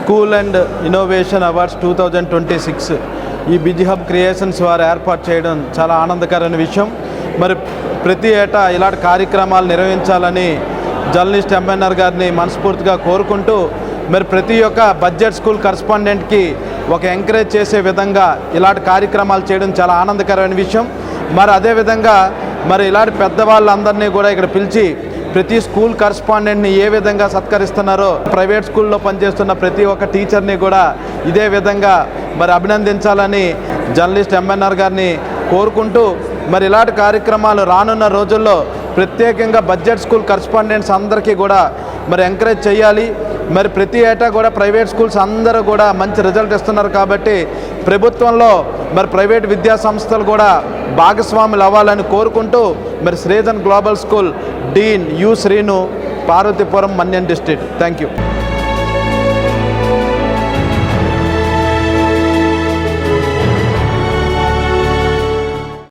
School and innovation awards 2026 ఈ busy hub creations వారు ఏర్పాటు చేయడం చాలా ఆనందకరమైన విషయం. మరి ప్రతి ఏటా ఇలాంటి కార్యక్రమాలు నిర్వహించాలని జర్నలిస్ట్ ఎంఎన్ఆర్ గారిని మనస్ఫూర్తిగా కోరుకుంటూ, మరి ప్రతి ఒక్క బడ్జెట్ స్కూల్ కరస్పాండెంట్కి ఒక ఎంకరేజ్ చేసే విధంగా ఇలాంటి కార్యక్రమాలు చేయడం చాలా ఆనందకరమైన విషయం. మరి అదేవిధంగా మరి ఇలాంటి పెద్దవాళ్ళందరినీ కూడా ఇక్కడ పిలిచి ప్రతి స్కూల్ కరస్పాండెంట్ని ఏ విధంగా సత్కరిస్తున్నారో, ప్రైవేట్ స్కూల్లో పనిచేస్తున్న ప్రతి ఒక్క టీచర్ని కూడా ఇదే విధంగా మరి అభినందించాలని జర్నలిస్ట్ ఎంఎన్ఆర్ గారిని కోరుకుంటూ, మరి ఇలాంటి కార్యక్రమాలు రానున్న రోజుల్లో ప్రత్యేకంగా బడ్జెట్ స్కూల్ కరస్పాండెంట్స్ అందరికీ కూడా మరి ఎంకరేజ్ చేయాలి. మరి ప్రతి ఏటా కూడా ప్రైవేట్ స్కూల్స్ అందరూ కూడా మంచి రిజల్ట్ ఇస్తున్నారు కాబట్టి ప్రభుత్వంలో మరి ప్రైవేట్ విద్యా సంస్థలు కూడా భాగస్వాములు అవ్వాలని కోరుకుంటూ, మరి Srijan global school dean U Srinu, Parvathipuram, Manyam district. Thank you.